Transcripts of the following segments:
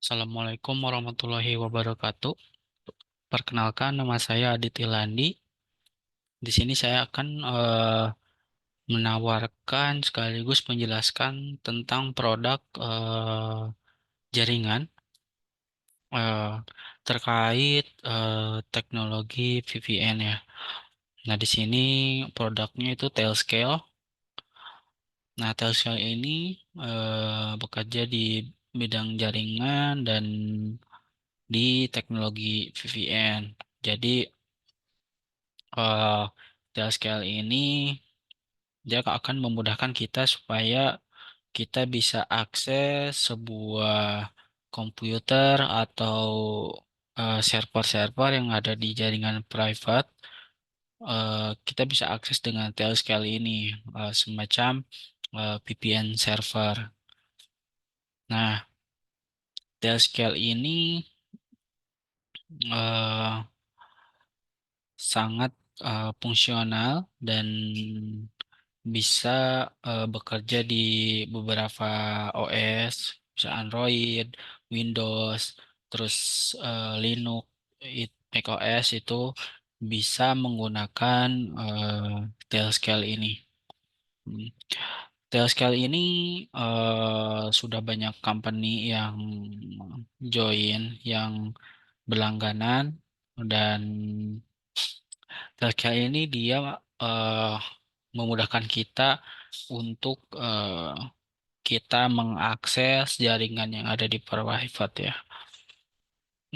Assalamualaikum warahmatullahi wabarakatuh. Perkenalkan, nama saya Adit Ilandi. Di sini saya akan menawarkan sekaligus menjelaskan tentang produk jaringan eh, terkait teknologi VPN ya. Nah, di sini produknya itu Tailscale. Nah, Tailscale ini bekerja di bidang jaringan dan di teknologi VPN. Jadi eh Tailscale ini dia akan memudahkan kita supaya kita bisa akses sebuah komputer atau server-server yang ada di jaringan private. Kita bisa akses dengan Tailscale ini, semacam VPN server. Nah, Tailscale ini eh, sangat fungsional dan bisa bekerja di beberapa OS, bisa Android, Windows, terus Linux, macOS itu bisa menggunakan Tailscale ini. Hmm. Tailscale ini sudah banyak company yang join, yang berlangganan, dan Tailscale ini dia eh, memudahkan kita untuk kita mengakses jaringan yang ada di private ya.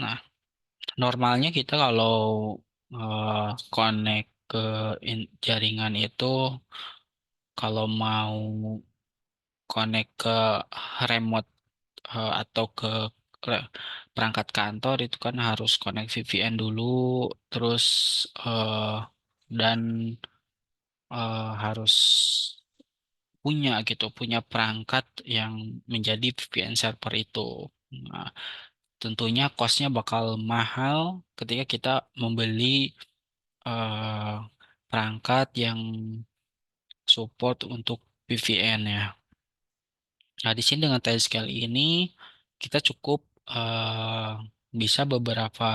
Nah, normalnya kita kalau connect ke jaringan itu, kalau mau connect ke remote atau ke re- perangkat kantor itu kan harus connect VPN dulu, terus eh, dan harus punya perangkat yang menjadi VPN server itu. Nah, tentunya costnya bakal mahal ketika kita membeli eh, perangkat yang support untuk VPN ya. Nah, di sini dengan Tailscale ini kita cukup bisa beberapa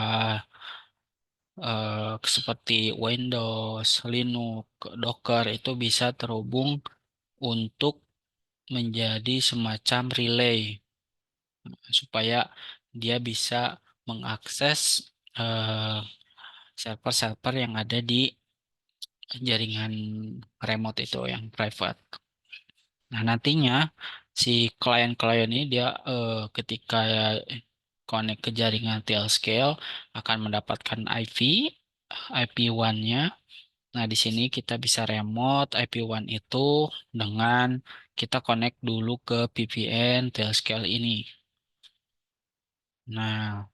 seperti Windows, Linux, Docker itu bisa terhubung untuk menjadi semacam relay supaya dia bisa mengakses eh, server-server yang ada di jaringan remote itu yang private. Nah, nantinya si klien-klien ini dia ketika connect ke jaringan Tailscale akan mendapatkan IP1-nya. Nah, di sini kita bisa remote IP1 itu dengan kita connect dulu ke VPN Tailscale ini. Nah,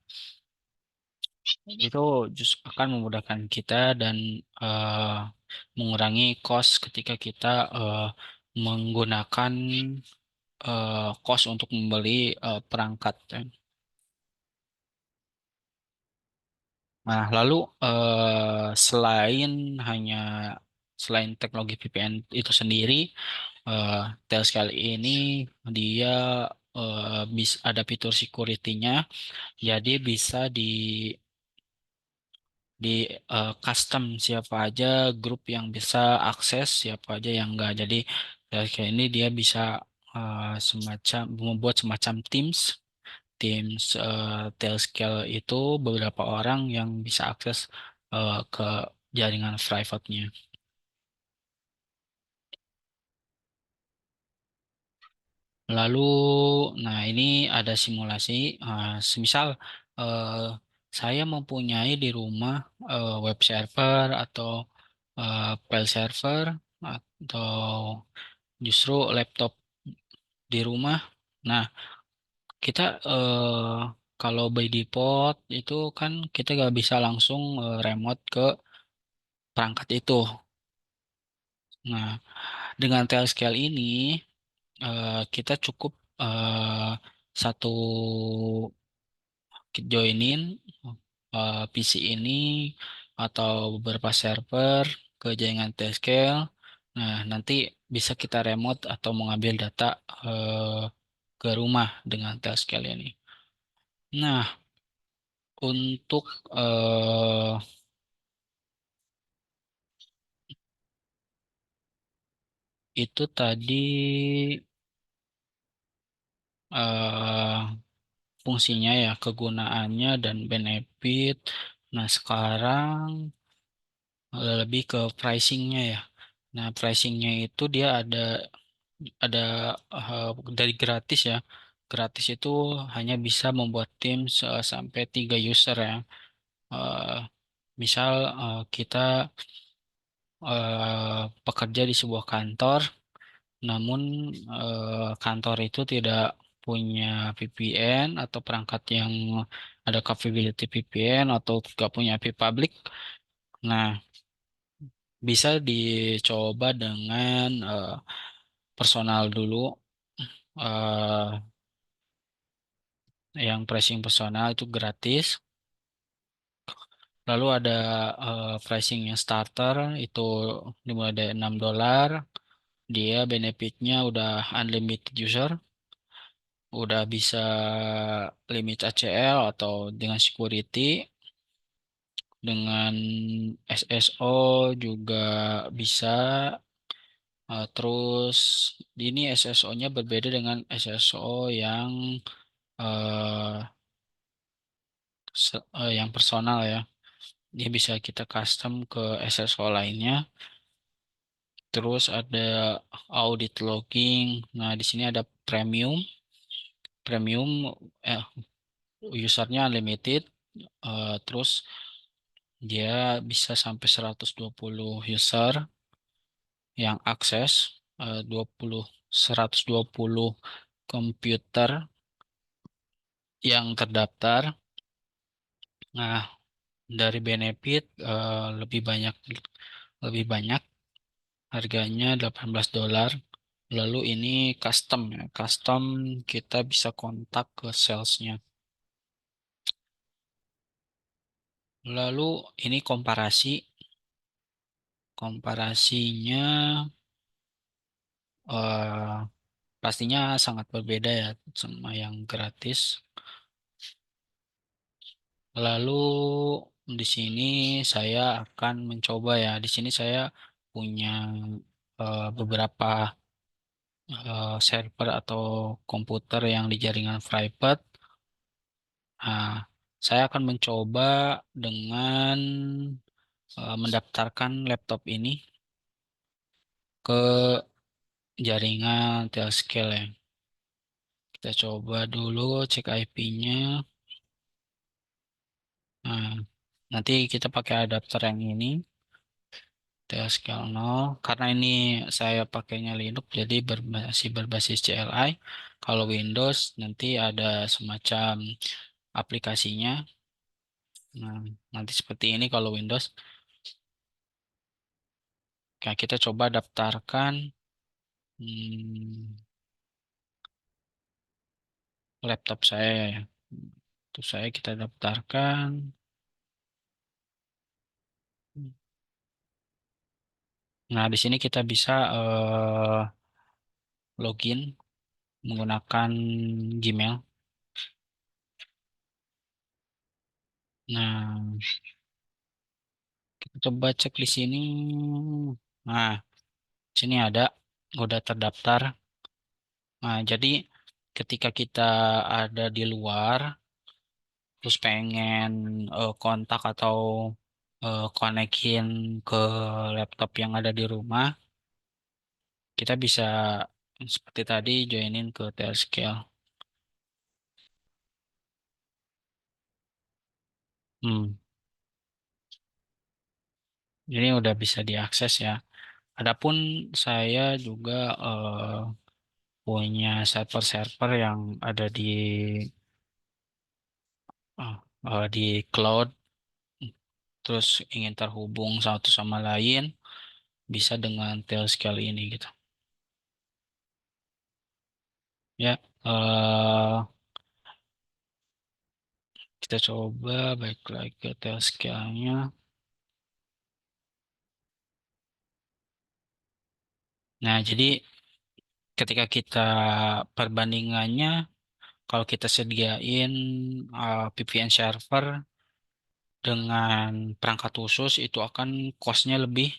itu justru akan memudahkan kita dan eh, mengurangi cost ketika kita menggunakan cost untuk membeli perangkat. Nah, lalu selain hanya selain teknologi VPN itu sendiri, eh, Tailscale ini dia bisa ada fitur security-nya, jadi bisa di custom siapa aja grup yang bisa akses, siapa aja yang enggak. Jadi kayak ini dia bisa semacam membuat semacam Teams Tailscale itu beberapa orang yang bisa akses ke jaringan private-nya. Lalu, nah ini ada simulasi, semisal eh, saya mempunyai di rumah web server atau file server atau justru laptop di rumah. Nah, kita kalau by default itu kan kita gak bisa langsung remote ke perangkat itu. Nah, dengan Tailscale ini kita cukup eh, satu joinin PC ini atau beberapa server ke jaringan Tailscale. Nah, nanti bisa kita remote atau mengambil data ke rumah dengan Tailscale ini. Nah, untuk eh, itu tadi eh, fungsinya ya, kegunaannya dan benefit. Nah, sekarang lebih ke pricingnya ya. Nah, pricingnya itu dia ada dari gratis ya. Gratis itu hanya bisa membuat tim sampai 3 user ya. Eh, misal kita bekerja di sebuah kantor, namun kantor itu tidak punya VPN atau perangkat yang ada capability VPN atau tidak punya IP public. Nah, bisa dicoba dengan personal dulu. eh yang pricing personal itu gratis. Lalu ada pricing yang starter itu dimulai dari $6. Dia benefitnya udah unlimited user, udah bisa limit ACL atau dengan security, dengan SSO juga bisa. Terus ini SSO-nya berbeda dengan SSO eh, yang personal ya. Dia bisa kita custom ke SSO lainnya. Terus ada audit logging. Nah, di sini ada premium. Premium eh, usernya unlimited. Terus dia bisa sampai 120 user yang akses, 120 komputer yang terdaftar. Nah, dari benefit lebih banyak harganya $18. Lalu ini custom ya. Custom kita bisa kontak ke salesnya. Lalu ini komparasi. Komparasinya eh, pastinya sangat berbeda ya sama yang gratis. Lalu di sini saya akan mencoba ya. Di sini saya punya beberapa server atau komputer yang di jaringan private. Nah, saya akan mencoba dengan mendaftarkan laptop ini ke jaringan Telscale ya. Kita coba dulu cek IP-nya. Nah, nanti kita pakai adapter yang ini, Telscale 0. Karena ini saya pakainya Linux, jadi masih berbasis CLI. Kalau Windows nanti ada semacam aplikasinya. Nah, nanti seperti ini kalau Windows. Nah, kita coba daftarkan hmm, laptop saya ya. Terus saya kita daftarkan. Nah, di sini kita bisa login menggunakan Gmail. Nah, kita coba cek di sini. Nah, sini ada udah terdaftar. Nah, jadi ketika kita ada di luar, terus pengen kontak atau konekin ke laptop yang ada di rumah, kita bisa seperti tadi joinin ke Tailscale. Hmm, ini udah bisa diakses ya. Adapun saya juga punya server-server yang ada eh, di cloud, terus ingin terhubung satu sama lain, bisa dengan Tailscale ini gitu. Ya, kita coba balik lagi ke Tailscale-nya. Nah, jadi ketika kita perbandingannya Kalau kita sediain VPN server dengan perangkat khusus itu akan cost-nya lebih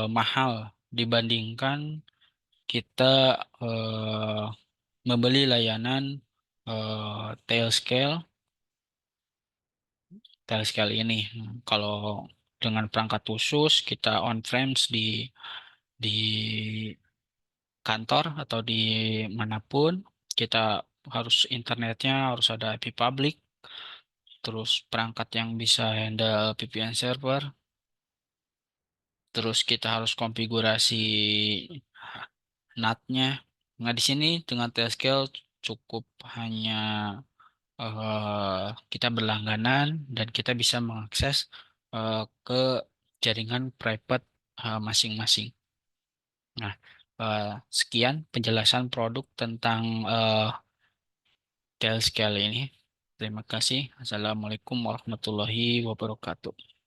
mahal dibandingkan kita eh, membeli layanan Tailscale Tailscale ini. Kalau dengan perangkat khusus kita on-premise di kantor atau di manapun, kita harus internetnya harus ada IP public, terus perangkat yang bisa handle VPN server, terus kita harus konfigurasi NAT-nya. Nah, di sini dengan Tailscale cukup hanya kita berlangganan dan kita bisa mengakses ke jaringan private masing-masing. Nah, sekian penjelasan produk tentang Tailscale ini. Terima kasih. Assalamualaikum warahmatullahi wabarakatuh.